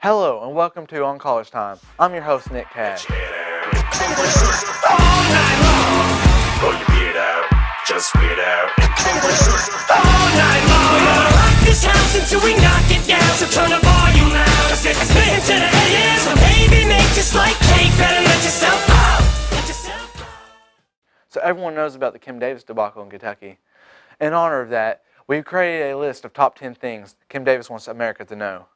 Hello and welcome to On College Time. I'm your host, Nick Cash. All night long. Roll your beard out, just weird out. All night long. We're gonna rock this house until we knock it down. So turn the volume loud. Cause it's spinning to the AM. So baby, make just like cake. Better let yourself out. Let yourself out. So everyone knows about the Kim Davis debacle in Kentucky. In honor of that, we've created a list of top 10 things Kim Davis wants America to know.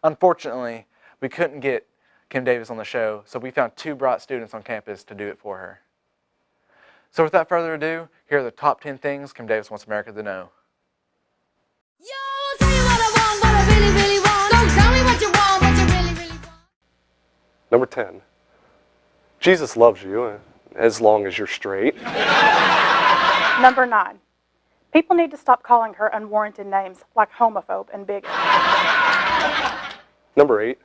Unfortunately, we couldn't get Kim Davis on the show, so we found two bright students on campus to do it for her. So without further ado, here are the top 10 things Kim Davis wants America to know. Yo, tell you what I want, what I really, really want. Don't tell me what you want, what you really, really want. Number 10, Jesus loves you as long as you're straight. Number 9, people need to stop calling her unwarranted names like homophobe and bigot. Number 8,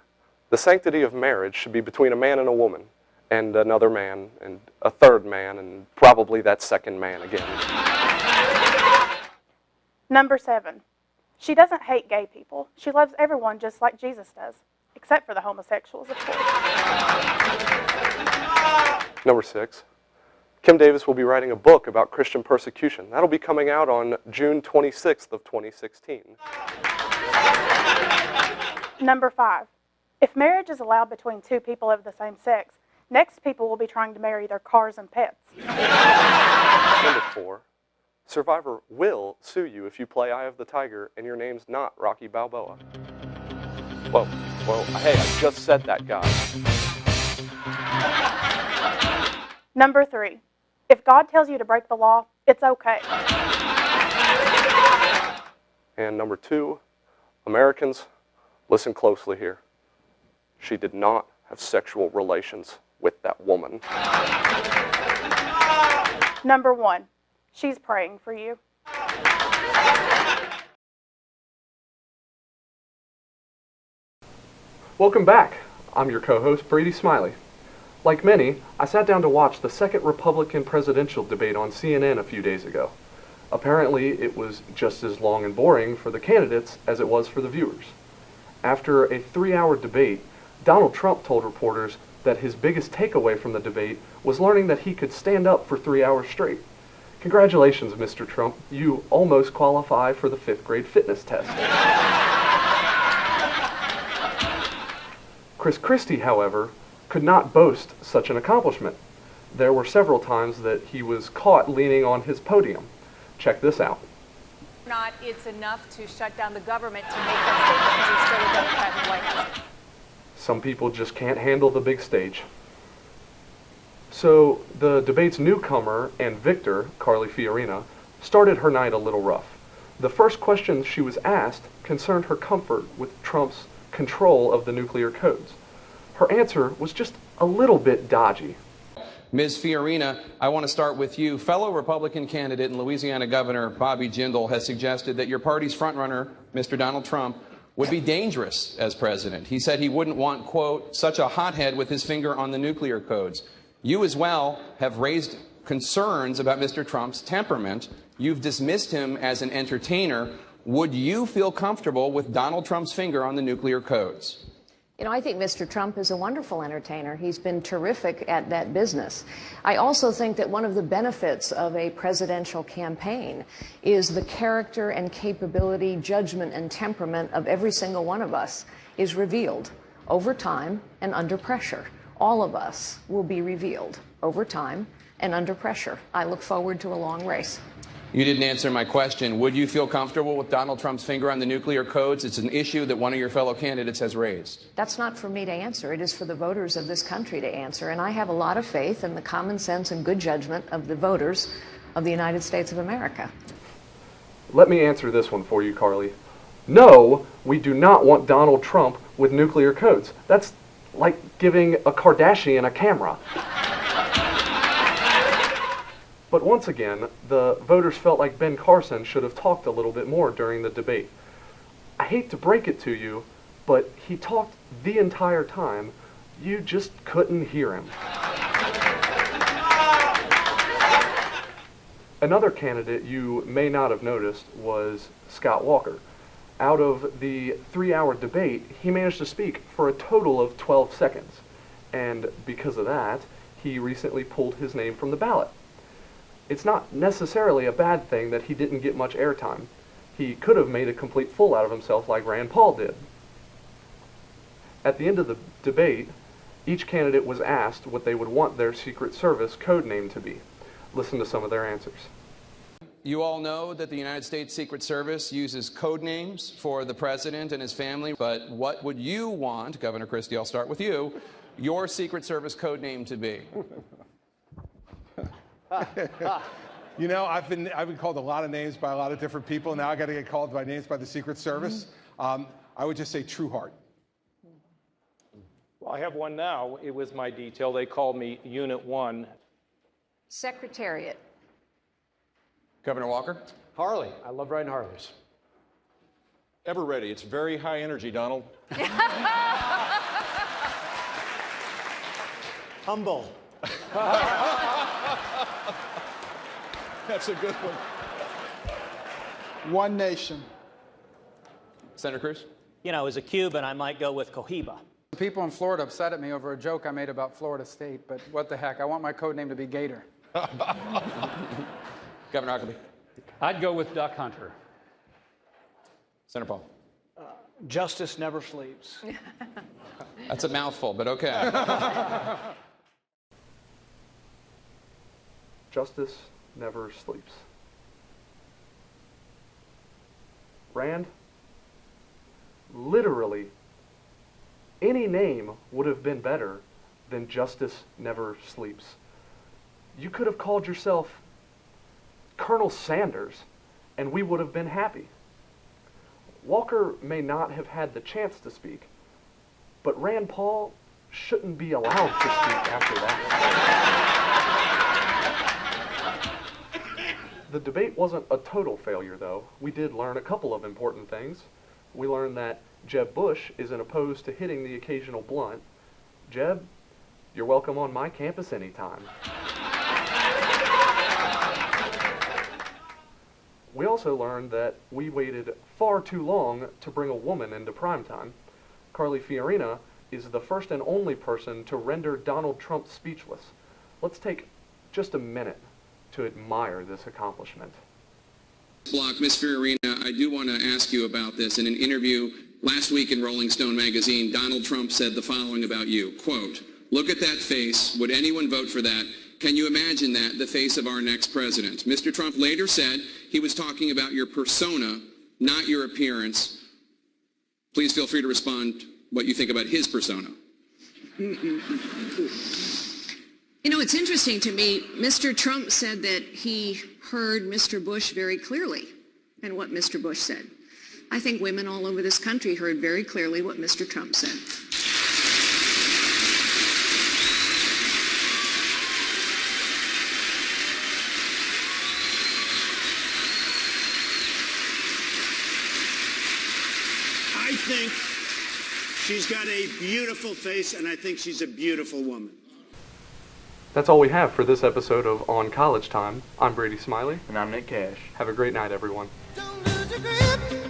the sanctity of marriage should be between a man and a woman, and another man, and a third man, and probably that second man again. Number 7, she doesn't hate gay people. She loves everyone just like Jesus does, except for the homosexuals, of course. Number 6, Kim Davis will be writing a book about Christian persecution. That'll be coming out on June 26th of 2016. Number 5, if marriage is allowed between two people of the same sex, next people will be trying to marry their cars and pets. Number 4, Survivor will sue you if you play Eye of the Tiger and your name's not Rocky Balboa. Well, hey, I just said that, guys. Number 3, if God tells you to break the law, it's okay. And number 2, Americans, listen closely here. She did not have sexual relations with that woman. Number 1, she's praying for you. Welcome back. I'm your co-host, Brady Smiley. Like many, I sat down to watch the second Republican presidential debate on CNN a few days ago. Apparently, it was just as long and boring for the candidates as it was for the viewers. After a 3-hour debate, Donald Trump told reporters that his biggest takeaway from the debate was learning that he could stand up for 3 hours straight. Congratulations, Mr. Trump. You almost qualify for the 5th grade fitness test. Chris Christie, however, could not boast such an accomplishment. There were several times that he was caught leaning on his podium. Check this out. Not it's enough to shut down the government to make that statement because he's still a Democrat in the White House. Some people just can't handle the big stage. So the debate's newcomer and victor, Carly Fiorina, started her night a little rough. The first question she was asked concerned her comfort with Trump's control of the nuclear codes. Her answer was just a little bit dodgy. Ms. Fiorina, I want to start with you. Fellow Republican candidate and Louisiana Governor Bobby Jindal has suggested that your party's frontrunner, Mr. Donald Trump, would be dangerous as president. He said he wouldn't want, quote, such a hothead with his finger on the nuclear codes. You as well have raised concerns about Mr. Trump's temperament. You've dismissed him as an entertainer. Would you feel comfortable with Donald Trump's finger on the nuclear codes? You know, I think Mr. Trump is a wonderful entertainer. He's been terrific at that business. I also think that one of the benefits of a presidential campaign is the character and capability, judgment and temperament of every single one of us is revealed over time and under pressure. All of us will be revealed over time and under pressure. I look forward to a long race. You didn't answer my question. Would you feel comfortable with Donald Trump's finger on the nuclear codes? It's an issue that one of your fellow candidates has raised. That's not for me to answer. It is for the voters of this country to answer. And I have a lot of faith in the common sense and good judgment of the voters of the United States of America. Let me answer this one for you, Carly. No, we do not want Donald Trump with nuclear codes. That's like giving a Kardashian a camera. But once again, the voters felt like Ben Carson should have talked a little bit more during the debate. I hate to break it to you, but he talked the entire time. You just couldn't hear him. Another candidate you may not have noticed was Scott Walker. Out of the 3-hour debate, he managed to speak for a total of 12 seconds. And because of that, he recently pulled his name from the ballot. It's not necessarily a bad thing that he didn't get much airtime. He could have made a complete fool out of himself like Rand Paul did. At the end of the debate, each candidate was asked what they would want their Secret Service code name to be. Listen to some of their answers. You all know that the United States Secret Service uses code names for the president and his family, but what would you want, Governor Christie, I'll start with you, your Secret Service code name to be? You know, I've been called a lot of names by a lot of different people. Now I got to get called by names by the Secret Service. I would just say True Heart. Well, I have one now. It was my detail. They called me Unit 1. Secretariat. Governor Walker? Harley. I love riding Harleys. Ever ready. It's very high energy, Donald. Humble. That's a good one. One Nation. Senator Cruz? You know, as a Cuban, I might go with Cohiba. People in Florida upset at me over a joke I made about Florida State, but what the heck, I want my code name to be Gator. Governor Huckabee? I'd go with Duck Hunter. Senator Paul? Justice never sleeps. That's a mouthful, but okay. Justice never sleeps. Rand, literally, any name would have been better than Justice never sleeps. You could have called yourself Colonel Sanders, and we would have been happy. Walker may not have had the chance to speak, but Rand Paul shouldn't be allowed to speak after that. The debate wasn't a total failure, though. We did learn a couple of important things. We learned that Jeb Bush isn't opposed to hitting the occasional blunt. Jeb, you're welcome on my campus anytime. We also learned that we waited far too long to bring a woman into primetime. Carly Fiorina is the first and only person to render Donald Trump speechless. Let's take just a minute to admire this accomplishment. Block, Ms. Fiorina, I do want to ask you about this. In an interview last week in Rolling Stone magazine, Donald Trump said the following about you, quote, "Look at that face. Would anyone vote for that? Can you imagine that, the face of our next president?" Mr. Trump later said he was talking about your persona, not your appearance. Please feel free to respond what you think about his persona. You know, it's interesting to me. Mr. Trump said that he heard Mr. Bush very clearly and what Mr. Bush said. I think women all over this country heard very clearly what Mr. Trump said. I think she's got a beautiful face, and I think she's a beautiful woman. That's all we have for this episode of On College Time. I'm Brady Smiley. And I'm Nick Cash. Have a great night, everyone. Don't lose your grip.